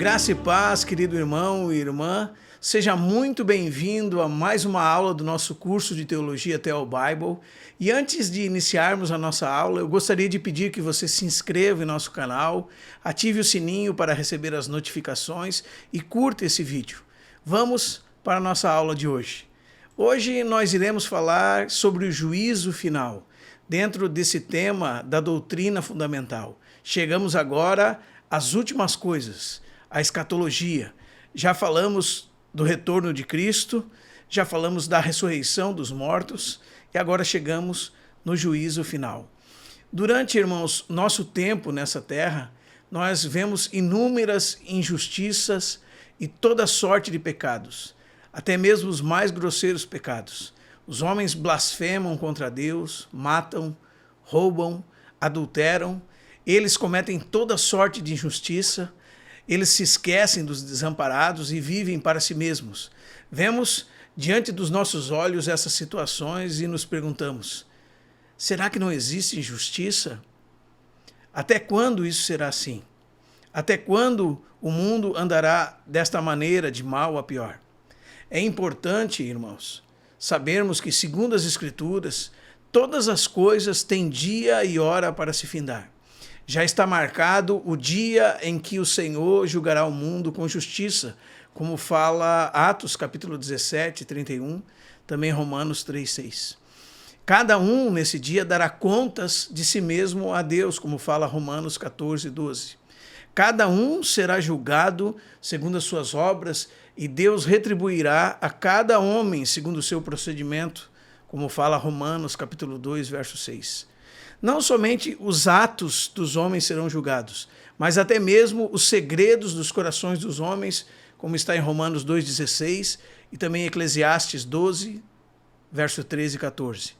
Graça e paz, querido irmão e irmã. Seja muito bem-vindo a mais uma aula do nosso curso de Teologia Theo Bible. E antes de iniciarmos a nossa aula, eu gostaria de pedir que você se inscreva em nosso canal, ative o sininho para receber as notificações e curta esse vídeo. Vamos para a nossa aula de hoje. Hoje nós iremos falar sobre o juízo final, dentro desse tema da doutrina fundamental. Chegamos agora às últimas coisas, a escatologia. Já falamos do retorno de Cristo, já falamos da ressurreição dos mortos e agora chegamos no juízo final. Durante, irmãos, nosso tempo nessa terra, nós vemos inúmeras injustiças e toda sorte de pecados, até mesmo os mais grosseiros pecados. Os homens blasfemam contra Deus, matam, roubam, adulteram, eles cometem toda sorte de injustiça. Eles se esquecem dos desamparados e vivem para si mesmos. Vemos diante dos nossos olhos essas situações e nos perguntamos: será que não existe injustiça? Até quando isso será assim? Até quando o mundo andará desta maneira, de mal a pior? É importante, irmãos, sabermos que, segundo as Escrituras, todas as coisas têm dia e hora para se findar. Já está marcado o dia em que o Senhor julgará o mundo com justiça, como fala Atos capítulo 17, 31, também Romanos 3, 6. Cada um nesse dia dará contas de si mesmo a Deus, como fala Romanos 14, 12. Cada um será julgado segundo as suas obras e Deus retribuirá a cada homem segundo o seu procedimento, como fala Romanos capítulo 2, verso 6. Não somente os atos dos homens serão julgados, mas até mesmo os segredos dos corações dos homens, como está em Romanos 2,16 e também em Eclesiastes 12, verso 13 e 14.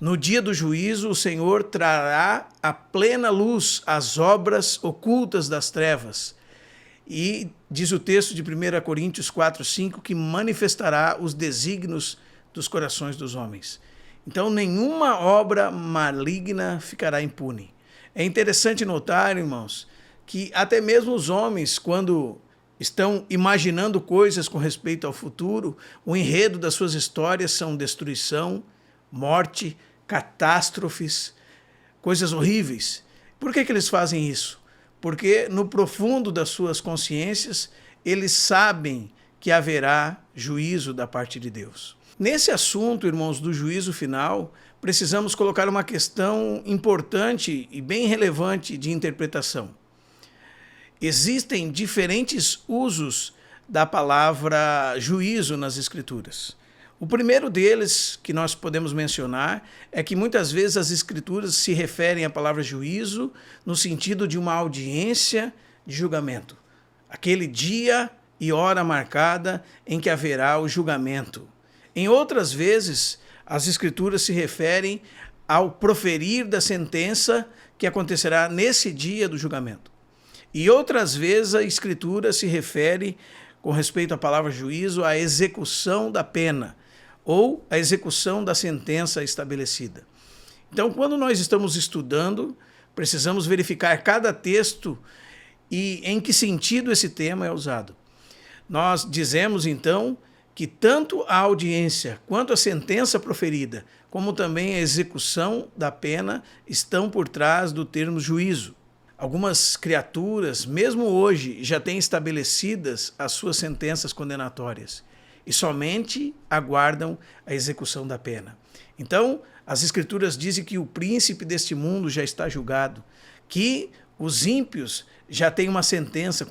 No dia do juízo, o Senhor trará à plena luz as obras ocultas das trevas. E diz o texto de 1 Coríntios 4, 5, que manifestará os desígnios dos corações dos homens. Então, nenhuma obra maligna ficará impune. É interessante notar, irmãos, que até mesmo os homens, quando estão imaginando coisas com respeito ao futuro, o enredo das suas histórias são destruição, morte, catástrofes, coisas horríveis. Por que eles fazem isso? Porque no profundo das suas consciências, eles sabem que haverá juízo da parte de Deus. Nesse assunto, irmãos, do juízo final, precisamos colocar uma questão importante e bem relevante de interpretação. Existem diferentes usos da palavra juízo nas Escrituras. O primeiro deles que nós podemos mencionar é que muitas vezes as Escrituras se referem à palavra juízo no sentido de uma audiência de julgamento. Aquele dia e hora marcada em que haverá o julgamento. Em outras vezes, as Escrituras se referem ao proferir da sentença que acontecerá nesse dia do julgamento. E outras vezes a Escritura se refere, com respeito à palavra juízo, à execução da pena ou à execução da sentença estabelecida. Então, quando nós estamos estudando, precisamos verificar cada texto e em que sentido esse tema é usado. Nós dizemos, então, que tanto a audiência quanto a sentença proferida, como também a execução da pena, estão por trás do termo juízo. Algumas criaturas, mesmo hoje, já têm estabelecidas as suas sentenças condenatórias e somente aguardam a execução da pena. Então, as Escrituras dizem que o príncipe deste mundo já está julgado, que os ímpios já têm uma sentença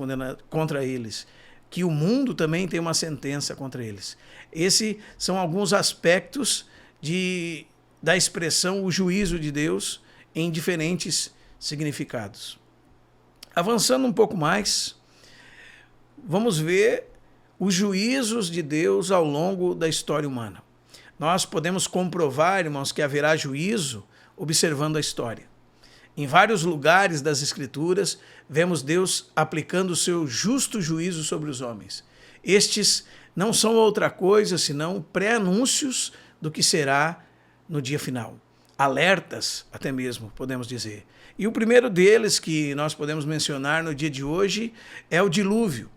contra eles, que o mundo também tem uma sentença contra eles. Esses são alguns aspectos da expressão o juízo de Deus em diferentes significados. Avançando um pouco mais, vamos ver os juízos de Deus ao longo da história humana. Nós podemos comprovar, irmãos, que haverá juízo observando a história. Em vários lugares das Escrituras, vemos Deus aplicando o seu justo juízo sobre os homens. Estes não são outra coisa senão pré-anúncios do que será no dia final. alertas, até mesmo, podemos dizer. E o primeiro deles que nós podemos mencionar no dia de hoje é o dilúvio.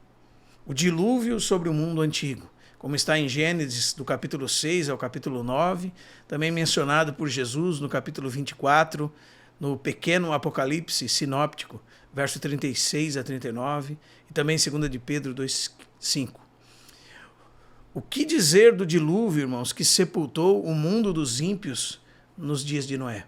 O dilúvio sobre o mundo antigo, como está em Gênesis, do capítulo 6 ao capítulo 9, também mencionado por Jesus no capítulo 24, no pequeno Apocalipse sinóptico, verso 36 a 39, e também em 2 de Pedro 2,5. O que dizer do dilúvio, irmãos, que sepultou o mundo dos ímpios nos dias de Noé?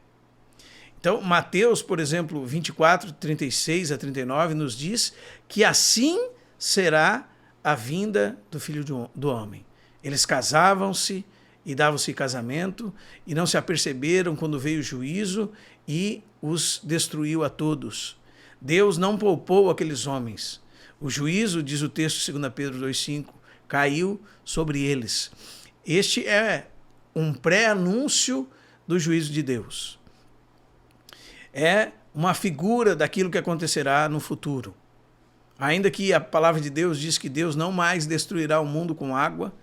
Então, Mateus, por exemplo, 24, 36 a 39, nos diz que assim será a vinda do Filho do Homem. Eles casavam-se e davam-se casamento e não se aperceberam quando veio o juízo e os destruiu a todos. Deus não poupou aqueles homens. O juízo, diz o texto 2 Pedro 2,5, caiu sobre eles. Este é um pré-anúncio do juízo de Deus. É uma figura daquilo que acontecerá no futuro. Ainda que a palavra de Deus diz que Deus não mais destruirá o mundo com água,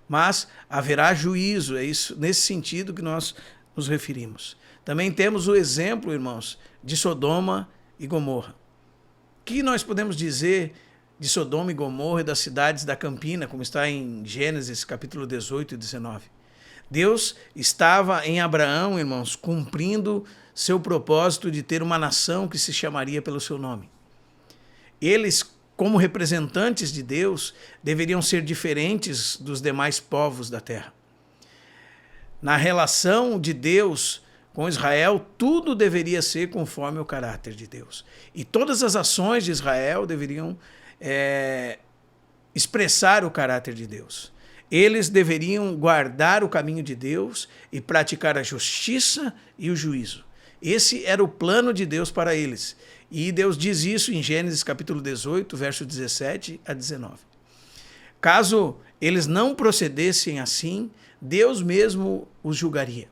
mas haverá juízo. É isso, nesse sentido que nós nos referimos. Também temos o exemplo, irmãos, de Sodoma e Gomorra. O que nós podemos dizer de Sodoma e Gomorra e das cidades da Campina, como está em Gênesis capítulo 18 e 19? Deus estava em Abraão, irmãos, cumprindo seu propósito de ter uma nação que se chamaria pelo seu nome. Eles, como representantes de Deus, deveriam ser diferentes dos demais povos da terra. Na relação de Deus com Israel, tudo deveria ser conforme o caráter de Deus. E todas as ações de Israel deveriam expressar o caráter de Deus. Eles deveriam guardar o caminho de Deus e praticar a justiça e o juízo. Esse era o plano de Deus para eles. E Deus diz isso em Gênesis capítulo 18, verso 17 a 19. Caso eles não procedessem assim, Deus mesmo os julgaria.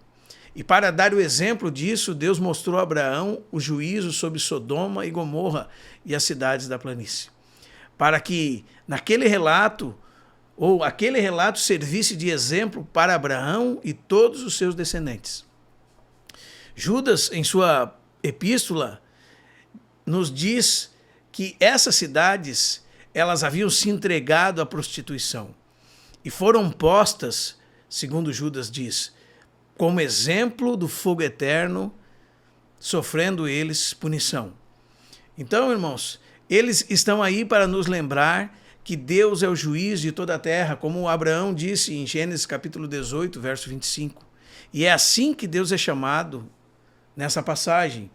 E para dar o exemplo disso, Deus mostrou a Abraão o juízo sobre Sodoma e Gomorra e as cidades da planície. Para que naquele relato, ou aquele relato servisse de exemplo para Abraão e todos os seus descendentes. Judas, em sua epístola, nos diz que essas cidades, elas haviam se entregado à prostituição e foram postas, segundo Judas diz, como exemplo do fogo eterno, sofrendo eles punição. Então, irmãos, eles estão aí para nos lembrar que Deus é o juiz de toda a terra, como Abraão disse em Gênesis capítulo 18, verso 25. E é assim que Deus é chamado nessa passagem.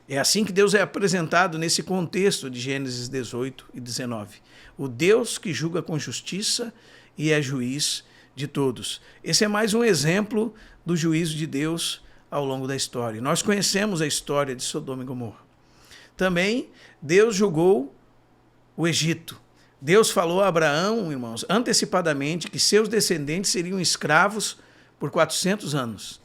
É assim que Deus é apresentado nesse contexto de Gênesis 18 e 19. O Deus que julga com justiça e é juiz de todos. Esse é mais um exemplo do juízo de Deus ao longo da história. Nós conhecemos a história de Sodoma e Gomorra. Também Deus julgou o Egito. Deus falou a Abraão, irmãos, antecipadamente que seus descendentes seriam escravos por 400 anos.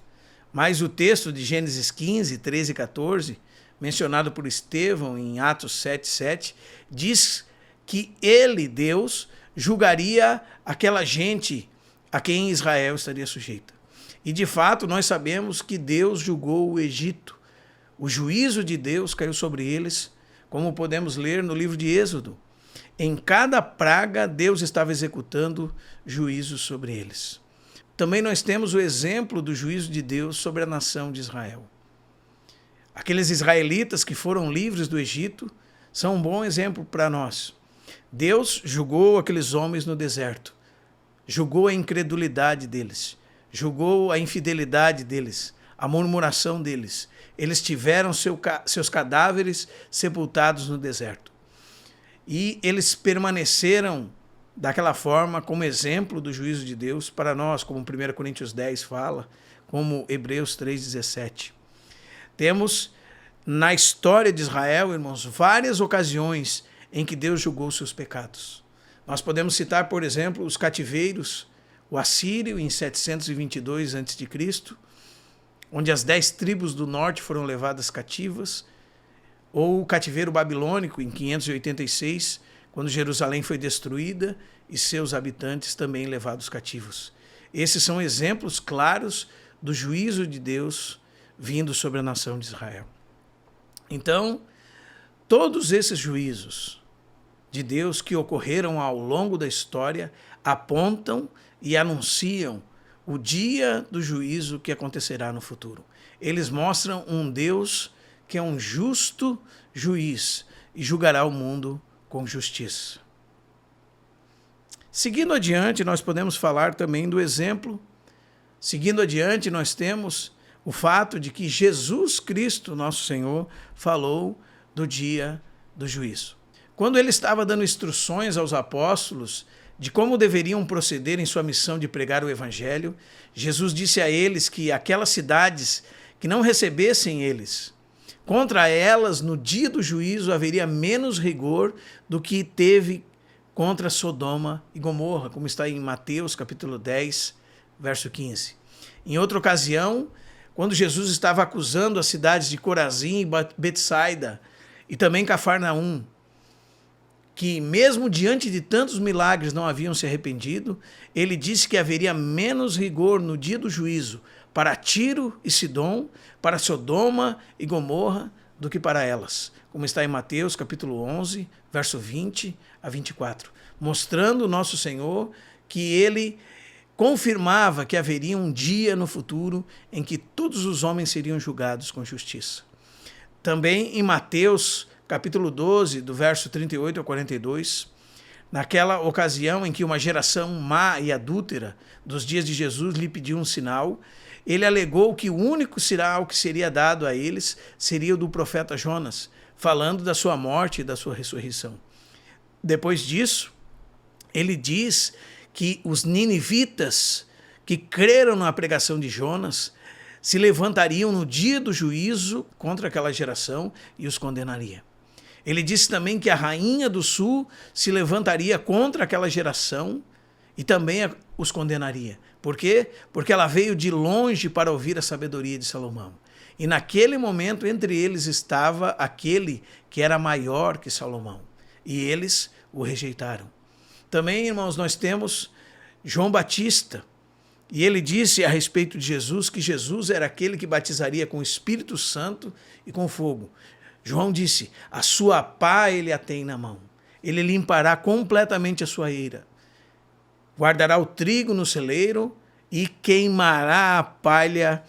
Mas o texto de Gênesis 15, 13 e 14, mencionado por Estevão em Atos 7:7, diz que ele, Deus, julgaria aquela gente a quem Israel estaria sujeita. E de fato nós sabemos que Deus julgou o Egito. O juízo de Deus caiu sobre eles, como podemos ler no livro de Êxodo. Em cada praga, Deus estava executando juízos sobre eles. Também nós temos o exemplo do juízo de Deus sobre a nação de Israel. Aqueles israelitas que foram livres do Egito são um bom exemplo para nós. Deus julgou aqueles homens no deserto, julgou a incredulidade deles, julgou a infidelidade deles, a murmuração deles. Eles tiveram seus cadáveres sepultados no deserto. E eles permaneceram daquela forma como exemplo do juízo de Deus para nós, como 1 Coríntios 10 fala, como Hebreus 3,17. Temos na história de Israel, irmãos, várias ocasiões em que Deus julgou seus pecados. Nós podemos citar, por exemplo, os cativeiros, o assírio em 722 a.C., onde as 10 tribos do norte foram levadas cativas, ou o cativeiro babilônico em 586, quando Jerusalém foi destruída e seus habitantes também levados cativos. Esses são exemplos claros do juízo de Deus vindo sobre a nação de Israel. Então, todos esses juízos de Deus que ocorreram ao longo da história apontam e anunciam o dia do juízo que acontecerá no futuro. Eles mostram um Deus que é um justo juiz e julgará o mundo com justiça. Seguindo adiante, nós podemos falar também do exemplo. Seguindo adiante, nós temos o fato de que Jesus Cristo, nosso Senhor, falou do dia do juízo. Quando ele estava dando instruções aos apóstolos de como deveriam proceder em sua missão de pregar o evangelho, Jesus disse a eles que aquelas cidades que não recebessem eles, contra elas, no dia do juízo, haveria menos rigor do que teve contra Sodoma e Gomorra, como está em Mateus capítulo 10, verso 15. Em outra ocasião, quando Jesus estava acusando as cidades de Corazim e Betsaida, e também Cafarnaum, que mesmo diante de tantos milagres não haviam se arrependido, ele disse que haveria menos rigor no dia do juízo para Tiro e Sidom, para Sodoma e Gomorra, do que para elas, como está em Mateus capítulo 11, verso 20 a 24, mostrando o nosso Senhor que ele confirmava que haveria um dia no futuro em que todos os homens seriam julgados com justiça. Também em Mateus capítulo 12, do verso 38 a 42, naquela ocasião em que uma geração má e adúltera dos dias de Jesus lhe pediu um sinal, ele alegou que o único sinal que seria dado a eles seria o do profeta Jonas, falando da sua morte e da sua ressurreição. Depois disso, ele diz que os ninivitas que creram na pregação de Jonas se levantariam no dia do juízo contra aquela geração e os condenaria. Ele disse também que a rainha do sul se levantaria contra aquela geração e também os condenaria. Por quê? Porque ela veio de longe para ouvir a sabedoria de Salomão. E naquele momento entre eles estava aquele que era maior que Salomão. E eles o rejeitaram. Também, irmãos, nós temos João Batista. E ele disse a respeito de Jesus que Jesus era aquele que batizaria com o Espírito Santo e com fogo. João disse, a sua pá ele a tem na mão. Ele limpará completamente a sua eira. Guardará o trigo no celeiro e queimará a palha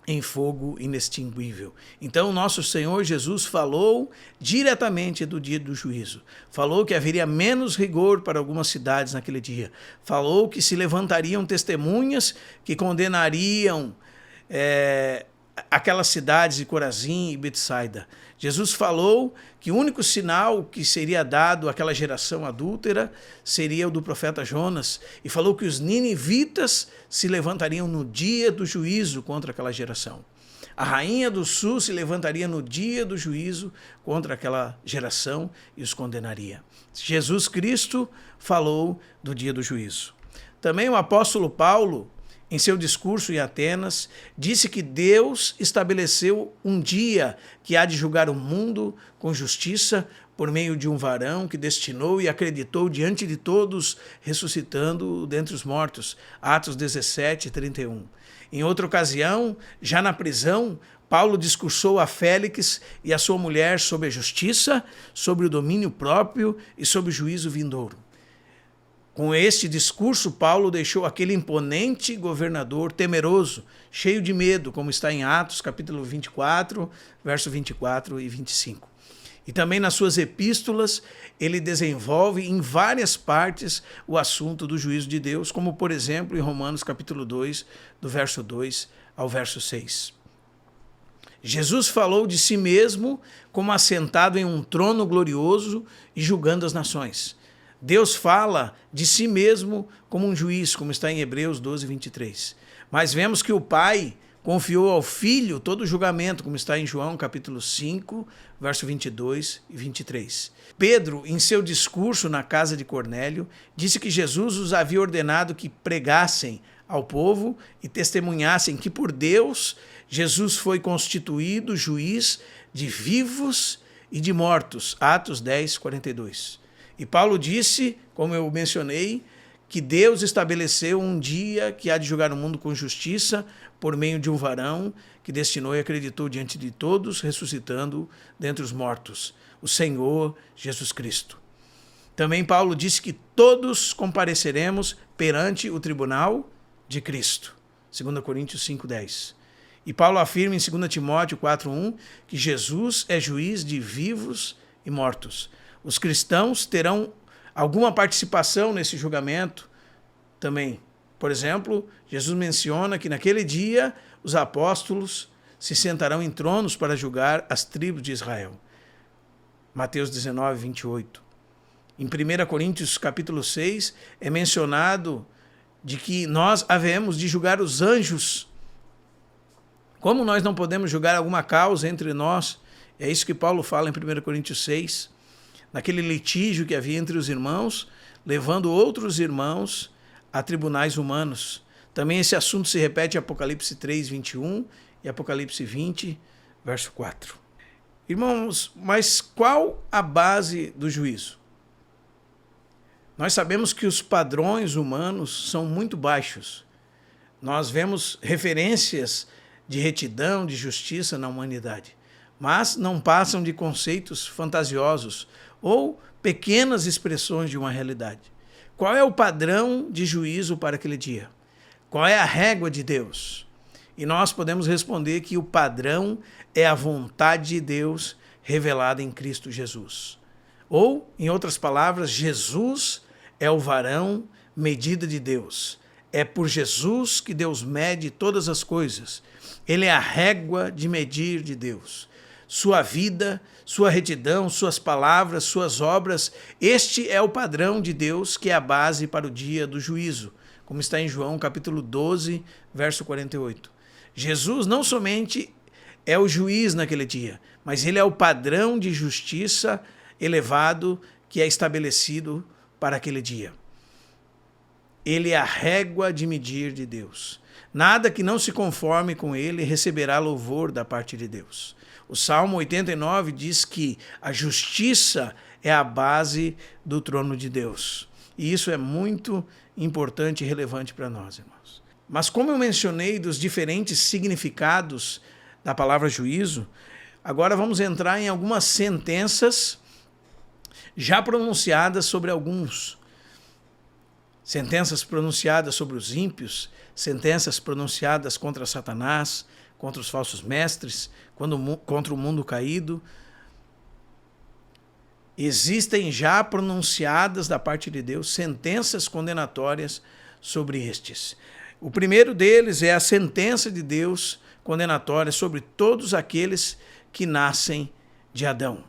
em fogo inextinguível. Então, nosso Senhor Jesus falou diretamente do dia do juízo. Falou que haveria menos rigor para algumas cidades naquele dia. Falou que se levantariam testemunhas que condenariam aquelas cidades de Corazim e Betsaida. Jesus falou que o único sinal que seria dado àquela geração adúltera seria o do profeta Jonas, e falou que os ninivitas se levantariam no dia do juízo contra aquela geração. A rainha do sul se levantaria no dia do juízo contra aquela geração e os condenaria. Jesus Cristo falou do dia do juízo. Também o apóstolo Paulo, em seu discurso em Atenas, disse que Deus estabeleceu um dia que há de julgar o mundo com justiça por meio de um varão que destinou e acreditou diante de todos, ressuscitando dentre os mortos. Atos 17, 31. Em outra ocasião, já na prisão, Paulo discursou a Félix e a sua mulher sobre a justiça, sobre o domínio próprio e sobre o juízo vindouro. Com este discurso, Paulo deixou aquele imponente governador temeroso, cheio de medo, como está em Atos, capítulo 24, verso 24 e 25. E também nas suas epístolas, ele desenvolve em várias partes o assunto do juízo de Deus, como, por exemplo, em Romanos, capítulo 2, do verso 2 ao verso 6. Jesus falou de si mesmo como assentado em um trono glorioso e julgando as nações. Deus fala de si mesmo como um juiz, como está em Hebreus 12, 23. Mas vemos que o Pai confiou ao Filho todo o julgamento, como está em João capítulo 5, verso 22 e 23. Pedro, em seu discurso na casa de Cornélio, disse que Jesus os havia ordenado que pregassem ao povo e testemunhassem que por Deus Jesus foi constituído juiz de vivos e de mortos. Atos 10, 42. E Paulo disse, como eu mencionei, que Deus estabeleceu um dia que há de julgar o mundo com justiça por meio de um varão que destinou e acreditou diante de todos, ressuscitando dentre os mortos, o Senhor Jesus Cristo. Também Paulo disse que todos compareceremos perante o tribunal de Cristo. 2 Coríntios 5:10. E Paulo afirma em 2 Timóteo 4:1 que Jesus é juiz de vivos e mortos. Os cristãos terão alguma participação nesse julgamento também. Por exemplo, Jesus menciona que naquele dia os apóstolos se sentarão em tronos para julgar as tribos de Israel. Mateus 19:28. Em 1 Coríntios capítulo 6 é mencionado de que nós havemos de julgar os anjos. Como nós não podemos julgar alguma causa entre nós, é isso que Paulo fala em 1 Coríntios 6, naquele litígio que havia entre os irmãos, levando outros irmãos a tribunais humanos. Também esse assunto se repete em Apocalipse 3:21 e Apocalipse 20, verso 4. Irmãos, mas qual a base do juízo? Nós sabemos que os padrões humanos são muito baixos. Nós vemos referências de retidão, de justiça na humanidade, mas não passam de conceitos fantasiosos ou pequenas expressões de uma realidade. Qual é o padrão de juízo para aquele dia? Qual é a régua de Deus? E nós podemos responder que o padrão é a vontade de Deus revelada em Cristo Jesus. Ou, em outras palavras, Jesus é o varão medida de Deus. É por Jesus que Deus mede todas as coisas. Ele é a régua de medir de Deus. Sua vida, sua retidão, suas palavras, suas obras, este é o padrão de Deus que é a base para o dia do juízo, como está em João capítulo 12, verso 48. Jesus não somente é o juiz naquele dia, mas ele é o padrão de justiça elevado que é estabelecido para aquele dia. Ele é a régua de medir de Deus. Nada que não se conforme com ele receberá louvor da parte de Deus. O Salmo 89 diz que a justiça é a base do trono de Deus. E isso é muito importante e relevante para nós, irmãos. Mas como eu mencionei dos diferentes significados da palavra juízo, agora vamos entrar em algumas sentenças já pronunciadas sobre alguns. Sentenças pronunciadas sobre os ímpios, sentenças pronunciadas contra Satanás, contra os falsos mestres, contra o mundo caído. Existem já pronunciadas da parte de Deus sentenças condenatórias sobre estes. O primeiro deles é a sentença de Deus condenatória sobre todos aqueles que nascem de Adão.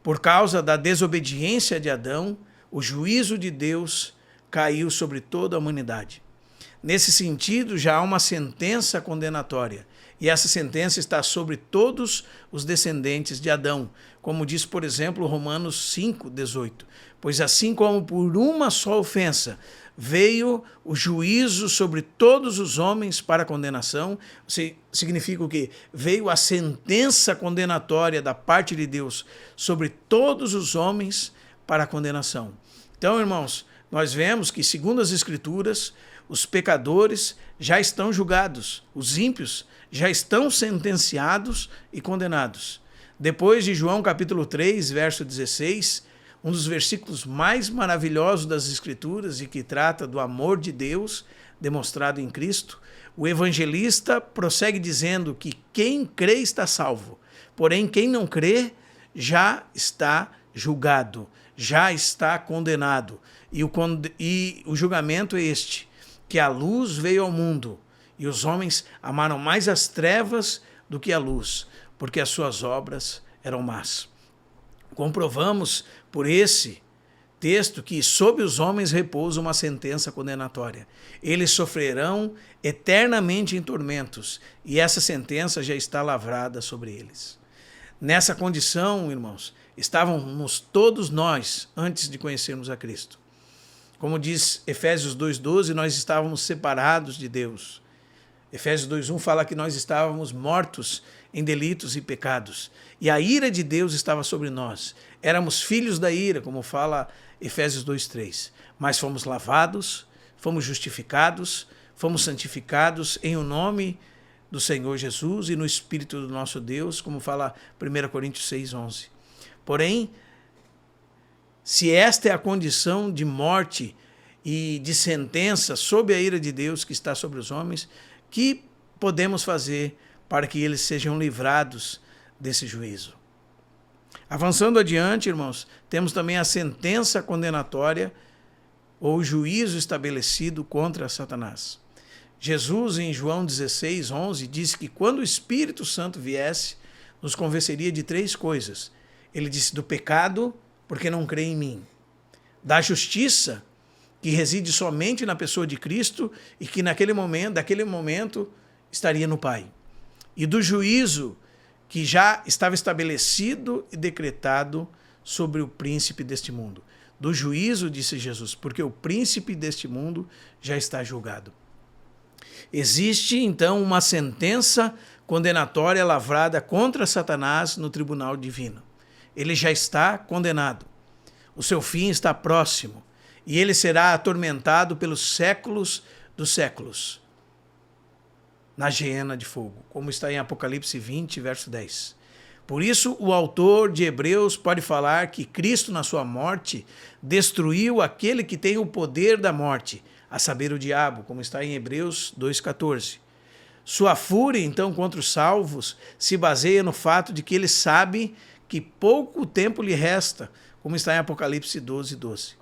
Por causa da desobediência de Adão, o juízo de Deus caiu sobre toda a humanidade. Nesse sentido, já há uma sentença condenatória, e essa sentença está sobre todos os descendentes de Adão, como diz, por exemplo, Romanos 5:18. Pois assim como por uma só ofensa veio o juízo sobre todos os homens para condenação, significa o quê? Veio a sentença condenatória da parte de Deus sobre todos os homens para condenação. Então, irmãos, nós vemos que, segundo as Escrituras, os pecadores já estão julgados, os ímpios já estão sentenciados e condenados. Depois de João capítulo 3, verso 16, um dos versículos mais maravilhosos das Escrituras e que trata do amor de Deus demonstrado em Cristo, o evangelista prossegue dizendo que quem crê está salvo, porém quem não crê já está julgado, já está condenado. E o julgamento é este, que a luz veio ao mundo e os homens amaram mais as trevas do que a luz, porque as suas obras eram más. Comprovamos por esse texto que sobre os homens repousa uma sentença condenatória. Eles sofrerão eternamente em tormentos, e essa sentença já está lavrada sobre eles. Nessa condição, irmãos, estávamos todos nós antes de conhecermos a Cristo. Como diz Efésios 2:12, nós estávamos separados de Deus. Efésios 2:1 fala que nós estávamos mortos em delitos e pecados. E a ira de Deus estava sobre nós. Éramos filhos da ira, como fala Efésios 2:3. Mas fomos lavados, fomos justificados, fomos santificados em o nome do Senhor Jesus e no Espírito do nosso Deus, como fala 1 Coríntios 6:11. Porém, se esta é a condição de morte e de sentença sob a ira de Deus que está sobre os homens, que podemos fazer para que eles sejam livrados desse juízo? Avançando adiante, irmãos, temos também a sentença condenatória ou juízo estabelecido contra Satanás. Jesus, em João 16:11, disse que quando o Espírito Santo viesse, nos convenceria de 3 coisas. Ele disse do pecado, porque não crê em mim; da justiça, que reside somente na pessoa de Cristo e que daquele momento estaria no Pai; e do juízo, que já estava estabelecido e decretado sobre o príncipe deste mundo. Do juízo, disse Jesus, porque o príncipe deste mundo já está julgado. Existe, então, uma sentença condenatória lavrada contra Satanás no tribunal divino. Ele já está condenado. O seu fim está próximo e ele será atormentado pelos séculos dos séculos na geena de fogo, como está em Apocalipse 20, verso 10. Por isso, o autor de Hebreus pode falar que Cristo, na sua morte, destruiu aquele que tem o poder da morte, a saber, o diabo, como está em Hebreus 2,14. Sua fúria, então, contra os salvos se baseia no fato de que ele sabe que pouco tempo lhe resta, como está em Apocalipse 12:12.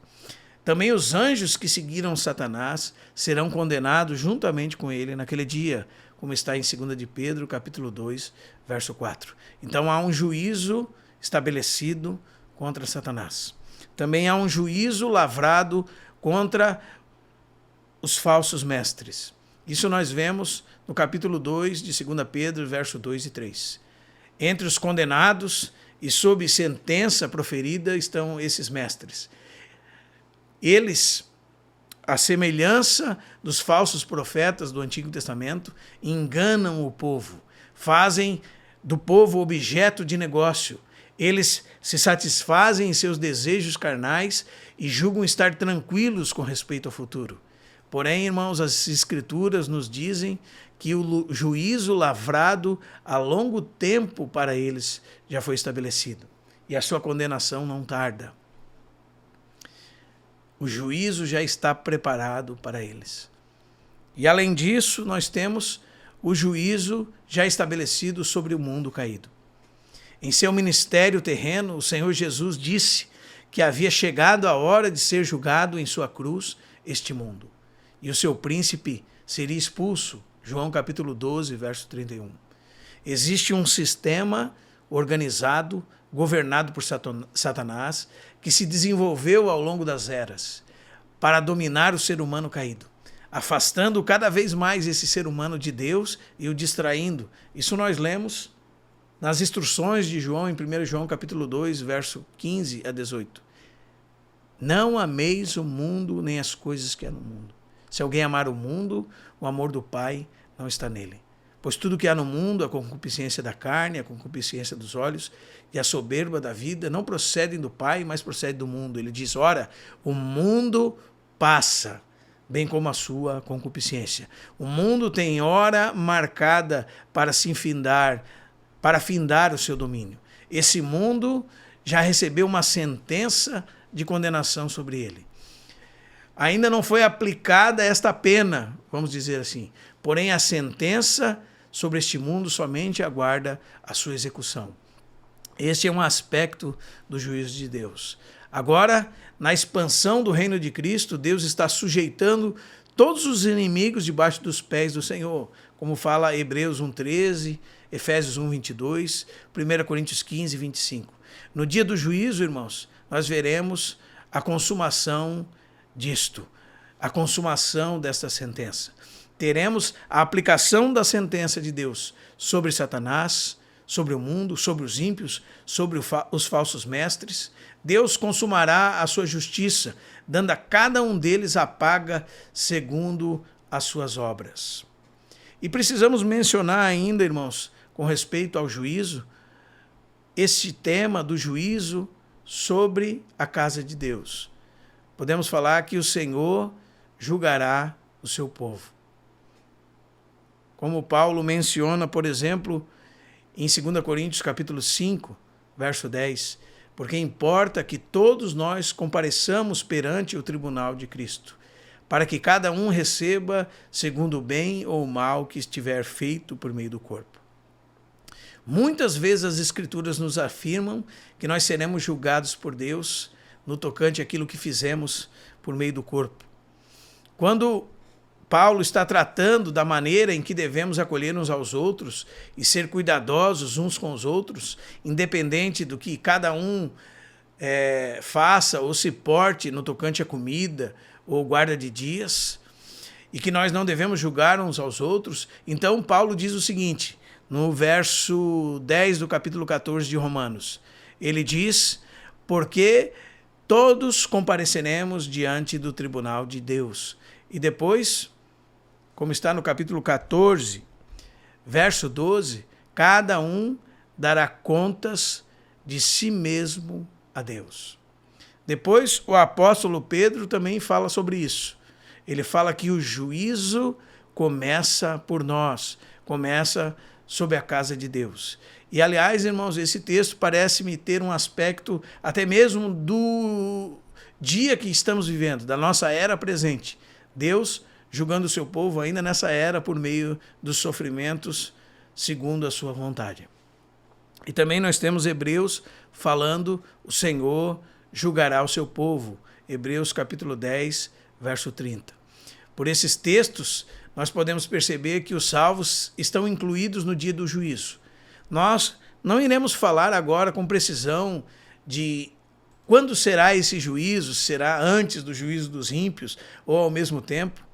Também os anjos que seguiram Satanás serão condenados juntamente com ele naquele dia, como está em 2 de Pedro, capítulo 2, verso 4. Então há um juízo estabelecido contra Satanás. Também há um juízo lavrado contra os falsos mestres. Isso nós vemos no capítulo 2 de 2 Pedro, verso 2 e 3. Entre os condenados e sob sentença proferida estão esses mestres. Eles, à semelhança dos falsos profetas do Antigo Testamento, enganam o povo, fazem do povo objeto de negócio. Eles se satisfazem em seus desejos carnais e julgam estar tranquilos com respeito ao futuro. Porém, irmãos, as Escrituras nos dizem que o juízo lavrado a longo tempo para eles já foi estabelecido e a sua condenação não tarda. O juízo já está preparado para eles. E além disso, nós temos o juízo já estabelecido sobre o mundo caído. Em seu ministério terreno, o Senhor Jesus disse que havia chegado a hora de ser julgado em sua cruz este mundo. E o seu príncipe seria expulso. João capítulo 12, verso 31. Existe um sistema organizado, governado por Satanás, que se desenvolveu ao longo das eras para dominar o ser humano caído, afastando cada vez mais esse ser humano de Deus e o distraindo. Isso nós lemos nas instruções de João, em 1 João capítulo 2, verso 15 a 18. Não ameis o mundo nem as coisas que há no mundo. Se alguém amar o mundo, o amor do Pai não está nele. Pois tudo que há no mundo, a concupiscência da carne, a concupiscência dos olhos e a soberba da vida, não procedem do Pai, mas procedem do mundo. Ele diz, ora, o mundo passa, bem como a sua concupiscência. O mundo tem hora marcada para se findar, para findar o seu domínio. Esse mundo já recebeu uma sentença de condenação sobre ele. Ainda não foi aplicada esta pena, vamos dizer assim. Porém, a sentença sobre este mundo somente aguarda a sua execução. Este é um aspecto do juízo de Deus. Agora, na expansão do reino de Cristo, Deus está sujeitando todos os inimigos debaixo dos pés do Senhor, como fala Hebreus 1:13, Efésios 1:22, 1 Coríntios 15:25. No dia do juízo, irmãos, nós veremos a consumação disto, a consumação desta sentença. Teremos a aplicação da sentença de Deus sobre Satanás, sobre o mundo, sobre os ímpios, sobre os falsos mestres. Deus consumará a sua justiça, dando a cada um deles a paga segundo as suas obras. E precisamos mencionar ainda, irmãos, com respeito ao juízo, esse tema do juízo sobre a casa de Deus. Podemos falar que o Senhor julgará o seu povo. Como Paulo menciona, por exemplo, em 2 Coríntios capítulo 5, verso 10, porque importa que todos nós compareçamos perante o tribunal de Cristo, para que cada um receba segundo o bem ou o mal que estiver feito por meio do corpo. Muitas vezes as Escrituras nos afirmam que nós seremos julgados por Deus no tocante àquilo que fizemos por meio do corpo. Quando Paulo está tratando da maneira em que devemos acolher uns aos outros e ser cuidadosos uns com os outros, independente do que cada um faça ou se porte no tocante à comida ou guarda de dias, e que nós não devemos julgar uns aos outros, então Paulo diz o seguinte, no verso 10 do capítulo 14 de Romanos, ele diz, porque todos compareceremos diante do tribunal de Deus. E depois, como está no capítulo 14, verso 12, cada um dará contas de si mesmo a Deus. Depois, o apóstolo Pedro também fala sobre isso. Ele fala que o juízo começa por nós, começa sobre a casa de Deus. E, aliás, irmãos, esse texto parece-me ter um aspecto até mesmo do dia que estamos vivendo, da nossa era presente. Deus julgando o seu povo ainda nessa era por meio dos sofrimentos segundo a sua vontade. E também nós temos Hebreus falando, o Senhor julgará o seu povo. Hebreus capítulo 10, verso 30. Por esses textos, nós podemos perceber que os salvos estão incluídos no dia do juízo. Nós não iremos falar agora com precisão de quando será esse juízo, será antes do juízo dos ímpios ou ao mesmo tempo.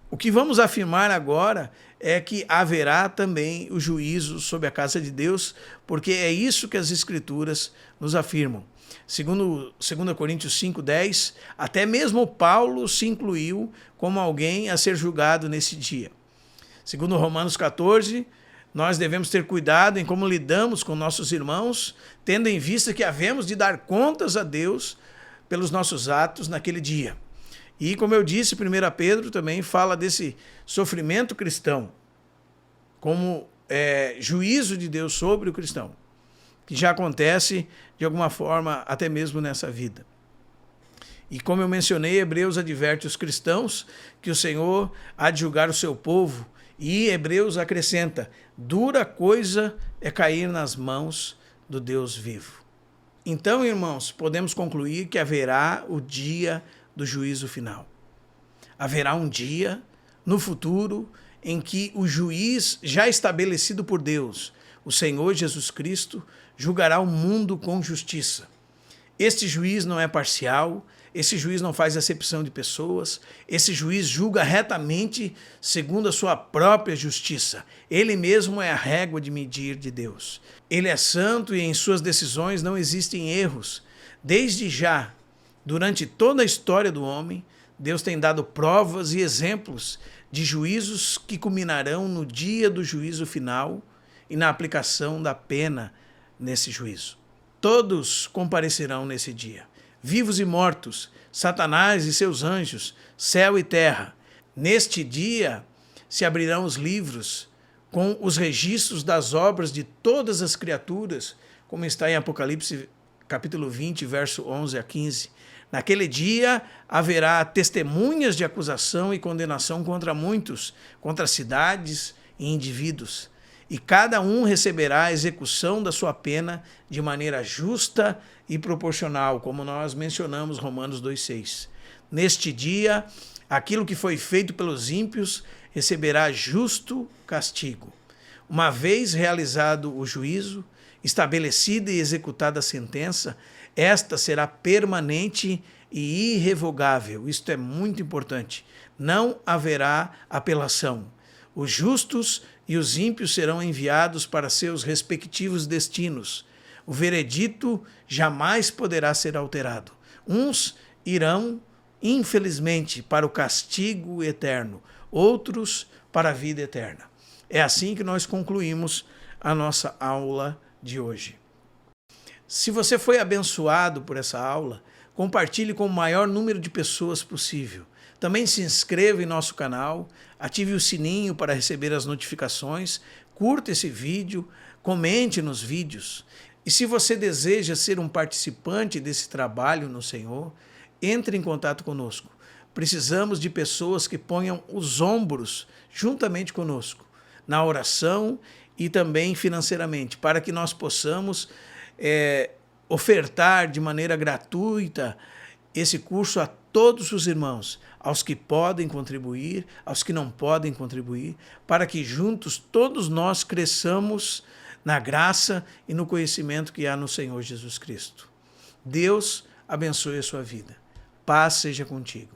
O que vamos afirmar agora é que haverá também o juízo sobre a casa de Deus, porque é isso que as Escrituras nos afirmam. Segundo 2 Coríntios 5:10, até mesmo Paulo se incluiu como alguém a ser julgado nesse dia. Segundo Romanos 14, nós devemos ter cuidado em como lidamos com nossos irmãos, tendo em vista que havemos de dar contas a Deus pelos nossos atos naquele dia. E, como eu disse, 1 Pedro também fala desse sofrimento cristão, como juízo de Deus sobre o cristão, que já acontece de alguma forma até mesmo nessa vida. E como eu mencionei, Hebreus adverte os cristãos que o Senhor há de julgar o seu povo, e Hebreus acrescenta, dura coisa é cair nas mãos do Deus vivo. Então, irmãos, podemos concluir que haverá o dia do juízo final. Haverá um dia no futuro em que o juiz já estabelecido por Deus, o Senhor Jesus Cristo, julgará o mundo com justiça. Este juiz não é parcial, esse juiz não faz acepção de pessoas, esse juiz julga retamente segundo a sua própria justiça. Ele mesmo é a régua de medir de Deus. Ele é santo e em suas decisões não existem erros. Desde já, durante toda a história do homem, Deus tem dado provas e exemplos de juízos que culminarão no dia do juízo final e na aplicação da pena nesse juízo. Todos comparecerão nesse dia, vivos e mortos, Satanás e seus anjos, céu e terra. Neste dia se abrirão os livros com os registros das obras de todas as criaturas, como está em Apocalipse capítulo 20, verso 11 a 15. Naquele dia haverá testemunhas de acusação e condenação contra muitos, contra cidades e indivíduos. E cada um receberá a execução da sua pena de maneira justa e proporcional, como nós mencionamos Romanos 2,6. Neste dia, aquilo que foi feito pelos ímpios receberá justo castigo. Uma vez realizado o juízo, estabelecida e executada a sentença, esta será permanente e irrevogável. Isto é muito importante. Não haverá apelação. Os justos e os ímpios serão enviados para seus respectivos destinos. O veredito jamais poderá ser alterado. Uns irão, infelizmente, para o castigo eterno, outros para a vida eterna. É assim que nós concluímos a nossa aula de hoje. Se você foi abençoado por essa aula, compartilhe com o maior número de pessoas possível. Também se inscreva em nosso canal, ative o sininho para receber as notificações, curta esse vídeo, comente nos vídeos. E se você deseja ser um participante desse trabalho no Senhor, entre em contato conosco. Precisamos de pessoas que ponham os ombros juntamente conosco, na oração e também financeiramente, para que nós possamos ofertar de maneira gratuita esse curso a todos os irmãos, aos que podem contribuir, aos que não podem contribuir, para que juntos todos nós cresçamos na graça e no conhecimento que há no Senhor Jesus Cristo. Deus abençoe a sua vida. Paz seja contigo.